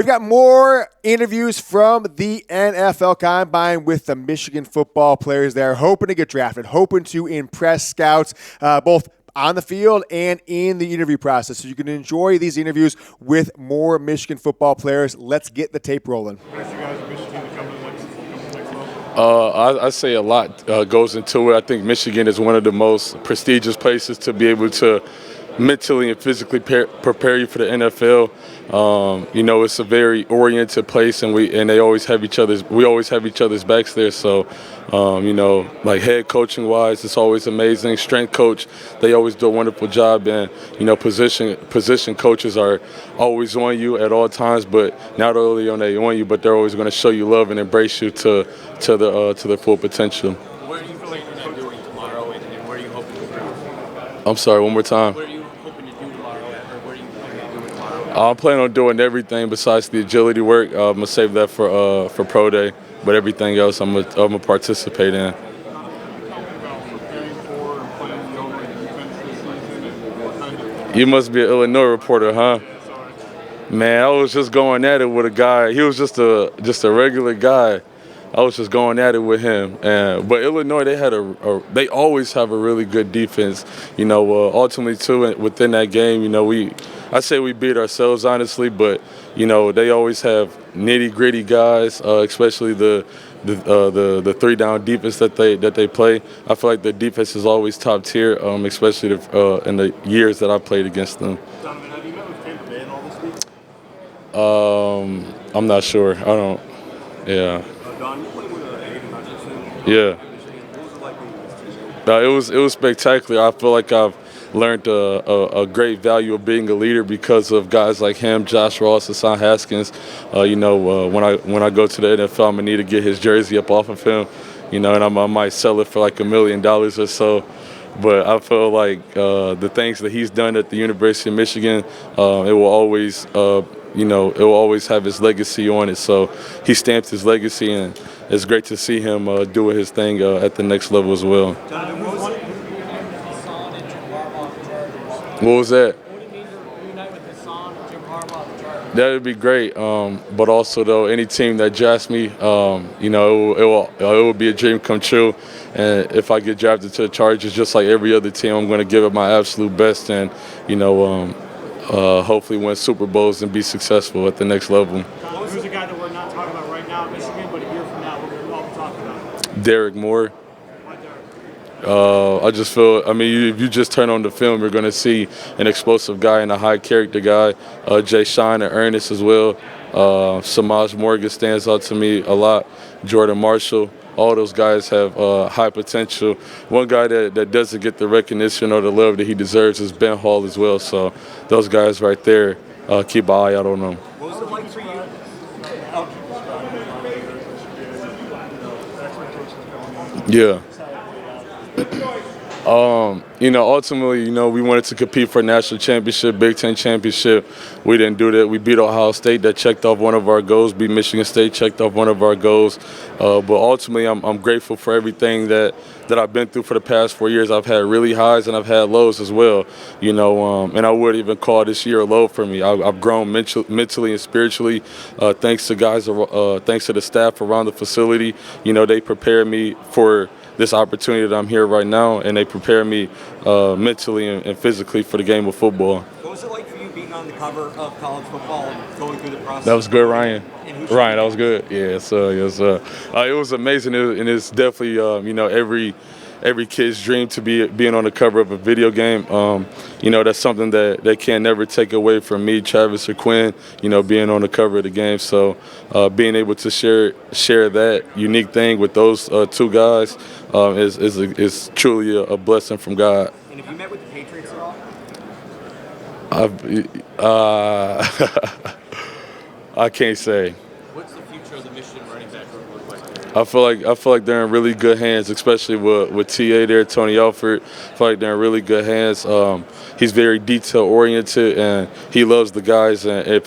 We've got more interviews from the NFL Combine with the Michigan football players there, hoping to get drafted, hoping to impress scouts, both on the field and in the interview process. So you can enjoy these interviews with more Michigan football players. Let's get the tape rolling. I say a lot goes into it. I think Michigan is one of the most prestigious places to be able to mentally and physically prepare you for the NFL. It's a very oriented place, and we always have each other's backs there. So, like head coaching wise, it's always amazing. Strength coach, they always do a wonderful job, and position coaches are always on you at all times. But not only are they on you, but they're always going to show you love and embrace you to the full potential. Where do you feel like you're not doing tomorrow, and where are you hoping to improve? I'm sorry, one more time. What are you hoping to do tomorrow, or what are you planning to do tomorrow? I'm planning on doing everything besides the agility work. I'm gonna save that for pro day, but everything else I'm gonna participate in. You must be an Illinois reporter, huh? Man, I was just going at it with a guy. He was just a regular guy. I was just going at it with him, but Illinois, they always have a really good defense. Ultimately too within that game, I say we beat ourselves honestly, but they always have nitty gritty guys, especially the 3-down defense that they play. I feel like the defense is always top tier, especially in the years that I played against them. Donovan, have you met with Tampa Bay at all this week? I'm not sure. I don't. Yeah. Don, you played with Aiden Hutchinson. Yeah. What was it like when you It was spectacular. I feel like I've learned a great value of being a leader because of guys like him, Josh Ross, Hassan Haskins. When I go to the NFL, I'm gonna need to get his jersey up off of him. And I might sell it for like $1 million or so. But I feel like the things that he's done at the University of Michigan, it will always have his legacy on it. So he stamped his legacy, and it's great to see him doing his thing at the next level as well. What was that? What do you mean to reunite with Hassan and Jim Harbaugh, the Chargers? That would be great. But also, though, any team that drafts me, it will be a dream come true. And if I get drafted to the Chargers, just like every other team, I'm going to give it my absolute best and, hopefully win Super Bowls and be successful at the next level. Who's a guy that we're not talking about right now at Michigan, but a year from now we're all talking about? Derek Moore. Why Derek? I just feel, if you just turn on the film, you're going to see an explosive guy and a high character guy. Jay Shine and Ernest as well. Samaj Morgan stands out to me a lot. Jordan Marshall. All those guys have high potential. One guy that doesn't get the recognition or the love that he deserves is Ben Hall as well. So those guys right there, keep an eye out on them. What was it like for you? Yeah. Ultimately, we wanted to compete for a national championship, Big Ten championship. We didn't do that. We beat Ohio State. That checked off one of our goals. Beat Michigan State, checked off one of our goals. But ultimately, I'm grateful for everything that I've been through for the past 4 years. I've had really highs and I've had lows as well. And I wouldn't even call this year a low for me. I've grown mentally and spiritually, thanks to the staff around the facility. They prepared me for this opportunity that I'm here right now, and they prepare me mentally and physically for the game of football. What was it like for you being on the cover of college football and going through the process? That was good, Ryan. Ryan, that was good. Yes, yes. It was amazing, and it's definitely every kid's dream to being on the cover of a video game. That's something that they can never take away from me, Travis or Quinn. Being on the cover of the game. So being able to share that unique thing with those two guys is truly a blessing from God. And have you met with the Patriots at all? I can't say. What's the future of the Michigan running back room look like? I feel like they're in really good hands, especially with TA there, Tony Alford. I feel like they're in really good hands. He's very detail oriented and he loves the guys. And if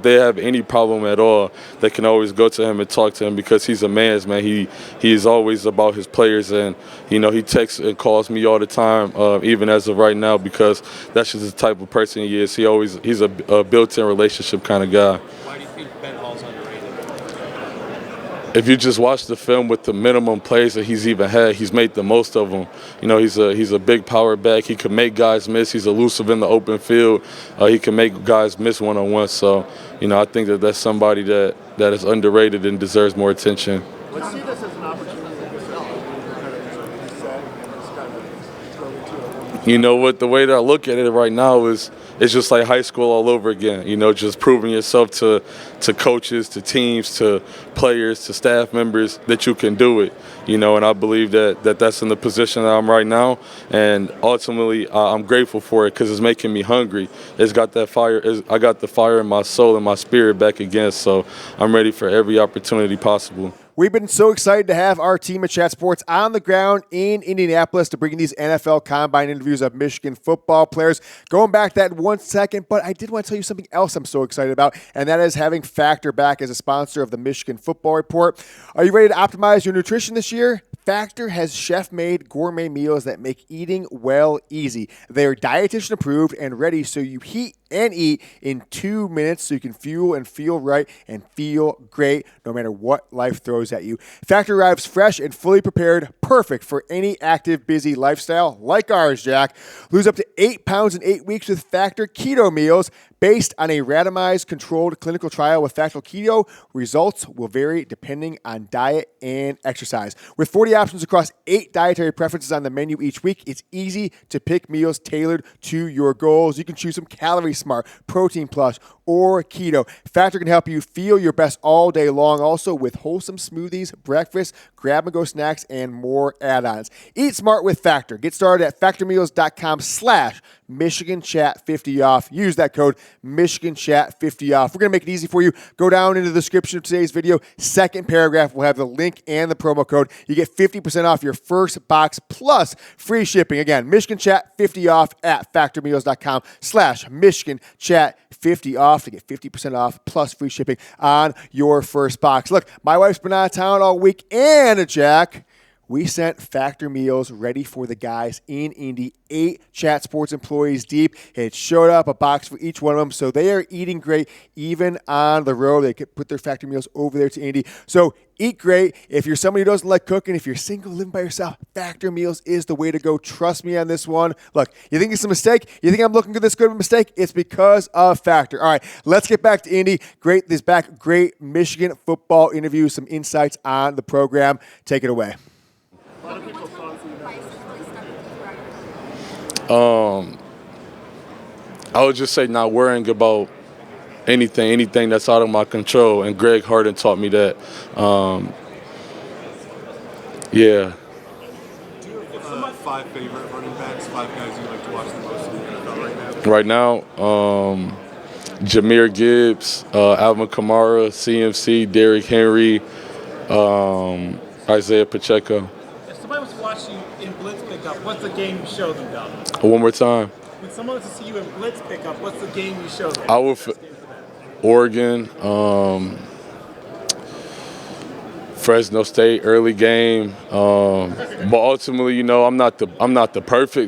they have any problem at all, they can always go to him and talk to him because he's a man's man. He is always about his players, and he texts and calls me all the time, even as of right now, because that's just the type of person he is. He's a built-in relationship kind of guy. Why do you think Ben Hall's underrated? If you just watch the film with the minimum plays that he's even had, he's made the most of them. He's a big power back. He can make guys miss. He's elusive in the open field. He can make guys miss one-on-one. So, I think that's somebody that is underrated and deserves more attention. Let's see this as an opportunity to excel. You know what? The way that I look at it right now is it's just like high school all over again. Just proving yourself to coaches, to teams, to players, to staff members that you can do it. And I believe that's in the position that I'm right now. And ultimately, I'm grateful for it because it's making me hungry. It's got that fire. I got the fire in my soul and my spirit back again. So I'm ready for every opportunity possible. We've been so excited to have our team at Chat Sports on the ground in Indianapolis to bring these NFL Combine interviews of Michigan football players. Going back that 1 second, but I did want to tell you something else I'm so excited about, and that is having Factor back as a sponsor of the Michigan Football Report. Are you ready to optimize your nutrition this year? Factor has chef-made gourmet meals that make eating well easy. They are dietitian approved and ready so you heat and eat in 2 minutes so you can fuel and feel right and feel great no matter what life throws at you. Factor arrives fresh and fully prepared, perfect for any active, busy lifestyle like ours, Jack. Lose up to 8 pounds in 8 weeks with Factor Keto Meals. Based on a randomized controlled clinical trial with Factor Keto, results will vary depending on diet and exercise. With 40 options across 8 dietary preferences on the menu each week, it's easy to pick meals tailored to your goals. You can choose some Calorie Smart, Protein Plus, or Keto. Factor can help you feel your best all day long, also with wholesome smoothies, breakfast, grab-and-go snacks, and more add-ons. Eat smart with Factor. Get started at factormeals.com/MichiganChat50off. Use that code MichiganChat50off. We're going to make it easy for you. Go down into the description of today's video. Second paragraph will have the link and the promo code. You get 50% off your first box plus free shipping. Again, MichiganChat50off at factormeals.com/MichiganChat50off to get 50% off plus free shipping on your first box. Look, my wife's been out of town all week, and Jack, we sent Factor meals ready for the guys in Indy, 8 Chat Sports employees deep. It showed up, a box for each one of them, so they are eating great even on the road. They could put their Factor meals over there to Indy. So eat great. If you're somebody who doesn't like cooking, if you're single, living by yourself, Factor meals is the way to go. Trust me on this one. Look, you think it's a mistake? You think I'm looking at this good of a mistake? It's because of Factor. All right, let's get back to Indy. Great Michigan football interview, some insights on the program. Take it away. I would just say not worrying about anything that's out of my control, and Greg Harden taught me that. Yeah. Do you have 5 favorite running backs, 5 guys you like to watch the most in the NFL Right now, Jahmyr Gibbs, Alvin Kamara, CMC, Derrick Henry, Isaiah Pacheco. If somebody was to watch you in blitz pickup, what's the game you show them, Dom? One more time. When someone was to see you in blitz pickup, what's the game you show them? I would Oregon, Fresno State early game, but ultimately, I'm not the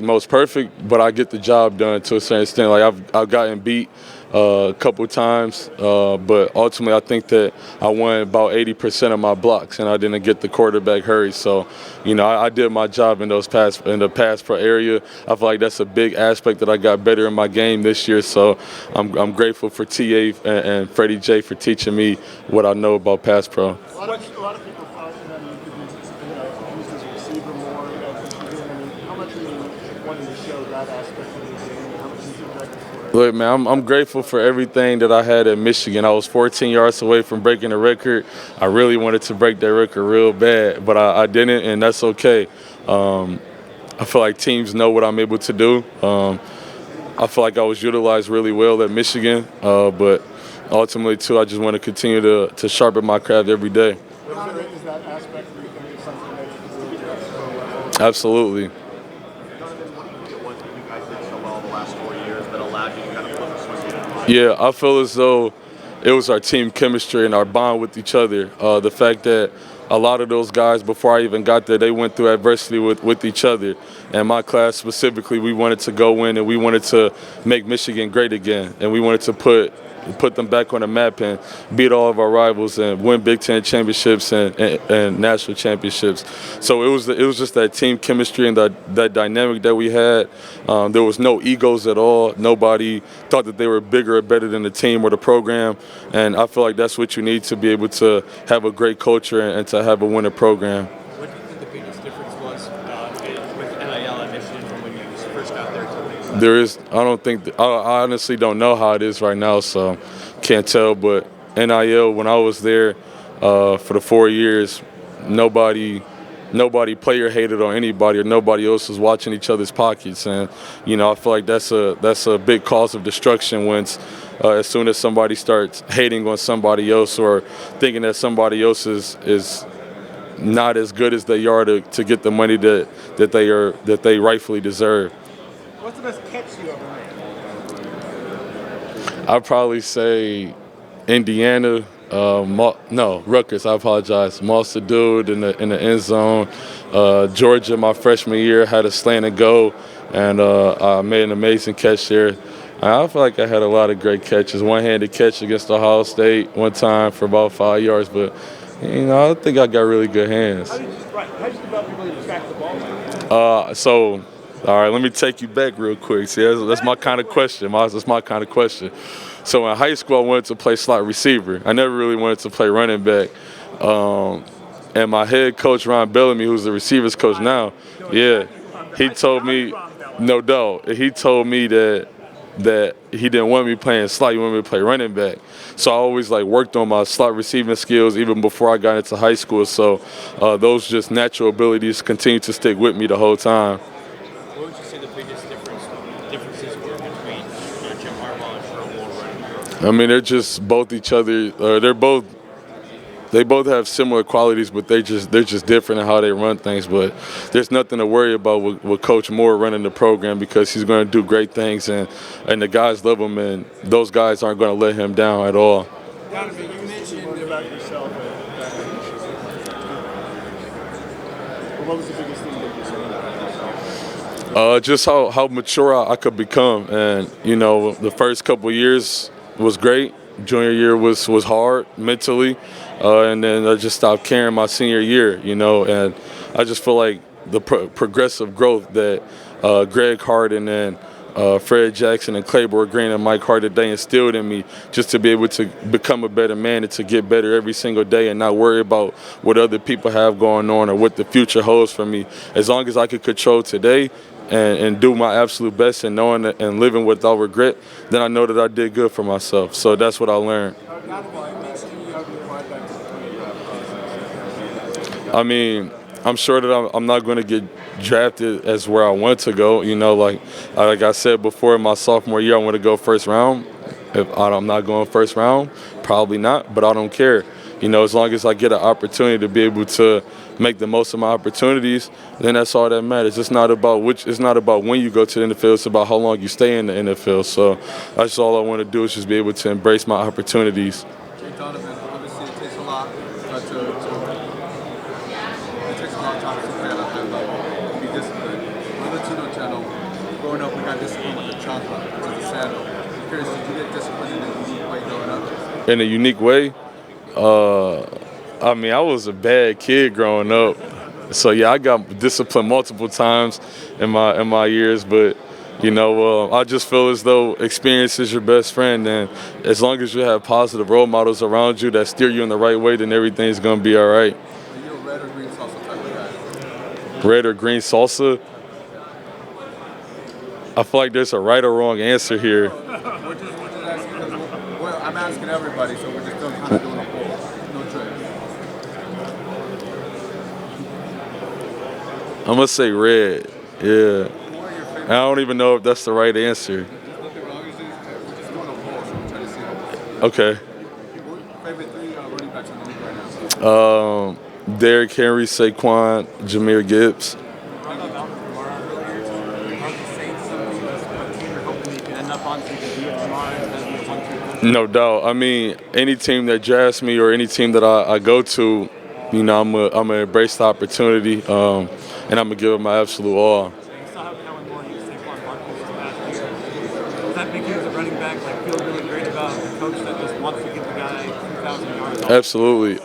most perfect, but I get the job done to a certain extent. Like I've gotten beat a couple times, but ultimately I think that I won about 80% of my blocks, and I didn't get the quarterback hurry. So, I did my job in the pass pro area. I feel like that's a big aspect that I got better in my game this year. So I'm grateful for TA and Freddie J for teaching me what I know about pass pro. A lot of people thought that you could use as a receiver more. How much are you wanting to show that aspect of the game? How much do you think that for? Look, man, I'm grateful for everything that I had at Michigan. I was 14 yards away from breaking a record. I really wanted to break that record real bad, but I didn't, and that's okay. I feel like teams know what I'm able to do. I feel like I was utilized really well at Michigan, but ultimately, too, I just want to continue to sharpen my craft every day. Is that aspect where you think is something that you can really address at a level? Absolutely. Donovan, what do you think it was that you guys did so well the last 4 years that allowed you to kind of flip a switch in mind? Yeah, I feel as though it was our team chemistry and our bond with each other. The fact that a lot of those guys, before I even got there, they went through adversity with each other. And my class specifically, we wanted to go in and we wanted to make Michigan great again. And we wanted to put them back on the map and beat all of our rivals and win Big Ten championships and national championships. So it was just that team chemistry and that dynamic that we had. There was no egos at all. Nobody thought that they were bigger or better than the team or the program. And I feel like that's what you need to be able to have a great culture and to have a winning program. What do you think the biggest difference was with NIL at Michigan from when you first got there to There is, I honestly don't know how it is right now, so can't tell. But NIL, when I was there for the 4 years, nobody player hated on anybody or nobody else was watching each other's pockets. And, I feel like that's a big cause of destruction when as soon as somebody starts hating on somebody else or thinking that somebody else is not as good as they are to get the money that they rightfully deserve. What's the best catch you ever made? I'd probably say Indiana. Rutgers. I apologize. Moss the dude in the end zone. Georgia, my freshman year, had a slant and go, and I made an amazing catch there. I feel like I had a lot of great catches. One-handed catch against Ohio State one time for about 5 yards, but I think I got really good hands. How did you develop your ability to track the ball? All right, let me take you back real quick. See, that's my kind of question. That's my kind of question. So in high school, I wanted to play slot receiver. I never really wanted to play running back. And my head coach, Ron Bellamy, who's the receivers coach now, he told me, no doubt, he told me that he didn't want me playing slot, he wanted me to play running back. So I always worked on my slot receiving skills even before I got into high school. So those just natural abilities continue to stick with me the whole time. What would you say the biggest differences were between Jim Harbaugh and Sherrone Moore running? I mean, they're just both each other. They both have similar qualities, but they're just different in how they run things. But there's nothing to worry about with Coach Moore running the program because he's going to do great things, and the guys love him, and those guys aren't going to let him down at all. Donovan, you mentioned about yourself. What was the biggest thing that you said about yourself? Just how mature I could become, and the first couple of years was great. Junior year was hard mentally, and then I just stopped caring my senior year, and I just feel like the progressive growth that Greg Harden and Fred Jackson and Claiborne Green and Mike Hart, that they instilled in me just to be able to become a better man and to get better every single day and not worry about what other people have going on or what the future holds for me. As long as I could control today and do my absolute best and knowing and living without regret, then I know that I did good for myself. So that's what I learned. I mean, I'm sure that I'm not going to get drafted as where I want to go. Like I said before, in my sophomore year, I want to go first round. If I'm not going first round, probably not, but I don't care. As long as I get an opportunity to be able to make the most of my opportunities, then that's all that matters. It's not about when you go to the NFL, it's about how long you stay in the NFL. So that's all I want to do is just be able to embrace my opportunities. Donovan, obviously it takes a lot time to play at a high level, be disciplined. On the Latino channel, growing up we got disciplined with the chopper, to the sandal. I'm curious, did you get disciplined in a unique way growing up? In a unique way? I mean, I was a bad kid growing up. So yeah, I got disciplined multiple times in my years, but I just feel as though experience is your best friend, and as long as you have positive role models around you that steer you in the right way, then everything's gonna be all right. Are you a red or green salsa type of guy? Red or green salsa? I feel like there's a right or wrong answer here. We're just asking because I'm asking everybody, so we're just still kind of doing a poll. No tricks. I'm gonna say red. Yeah. I don't even know if that's the right answer. There's nothing wrong. We're just doing a poll, so we're trying to see. Okay. Favorite three running backs in the league right now? Derrick Henry, Saquon, Jahmyr Gibbs. No doubt. I mean, any team that drafts me or any team that I go to, you know, I'm gonna embrace the opportunity, and I'm gonna give it my absolute all. You saw how Kellen Moore used Saquon Barkley this past year. Does that make you as a running back feel really great about the coach that just wants to get the guy 2,000 yards? Absolutely.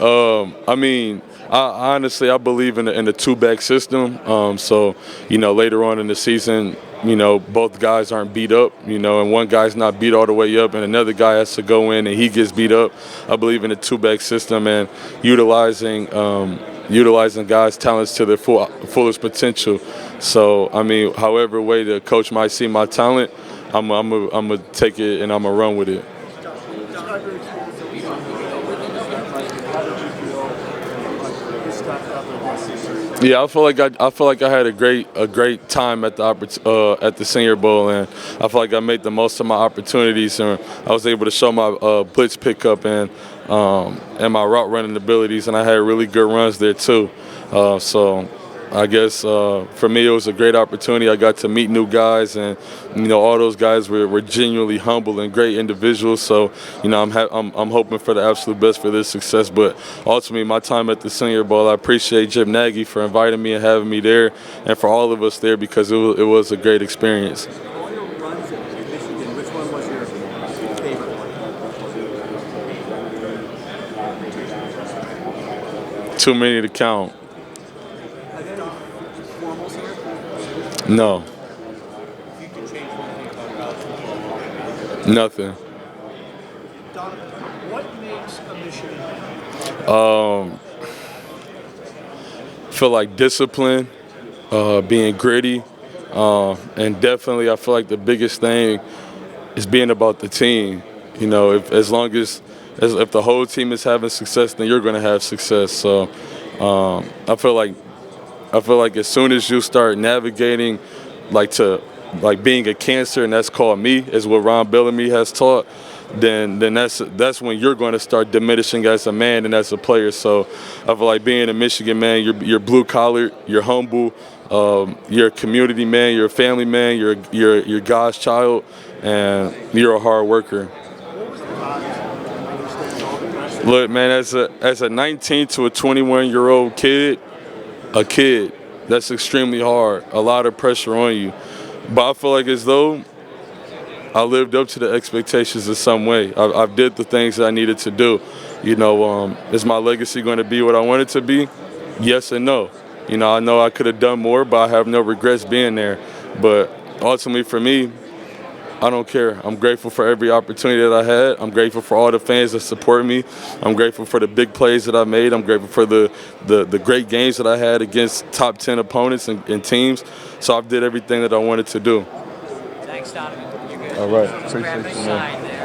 I mean, I honestly believe in the two-back system. So, you know, later on in the season, you know, both guys aren't beat up, you know, and one guy's not beat all the way up and another guy has to go in and he gets beat up. I believe in the two-back system and utilizing guys' talents to their fullest potential. So, I mean, however way the coach might see my talent, I'm gonna take it and I'm gonna run with it. Yeah, I feel like I had a great time at the Senior Bowl, and I feel like I made the most of my opportunities, and I was able to show my blitz pickup and my route running abilities, and I had really good runs there too. So I guess for me it was a great opportunity. I got to meet new guys, and you know all those guys were genuinely humble and great individuals. So you know I'm hoping for the absolute best for this success. But ultimately, my time at the Senior Bowl, I appreciate Jim Nagy for inviting me and having me there, and for all of us there because it was a great experience. All your runs at Michigan, which one was your favorite one? Too many to count. No. If you could change one thing about Nothing. Donovan, what makes a Michigan man? Feel like discipline, being gritty, and definitely I feel like the biggest thing is being about the team. You know, if the whole team is having success, then you're going to have success. So I feel like as soon as you start navigating being a cancer, and that's called me, is what Ron Bellamy has taught, then that's when you're going to start diminishing as a man and as a player. So I feel like being a Michigan man, you're blue collar, you're humble, you're a community man, you're a family man, you're God's child, and you're a hard worker. Look, man, as a 19 to a 21-year-old kid, that's extremely hard. A lot of pressure on you. But I feel like as though I lived up to the expectations in some way. I did the things that I needed to do. You know, is my legacy going to be what I want it to be? Yes and no. You know I could have done more, but I have no regrets being there. But ultimately for me, I don't care. I'm grateful for every opportunity that I had. I'm grateful for all the fans that support me. I'm grateful for the big plays that I made. I'm grateful for the great games that I had against top 10 opponents and teams. So I did everything that I wanted to do. Thanks, Donovan. You're good. All right. Appreciate you, man.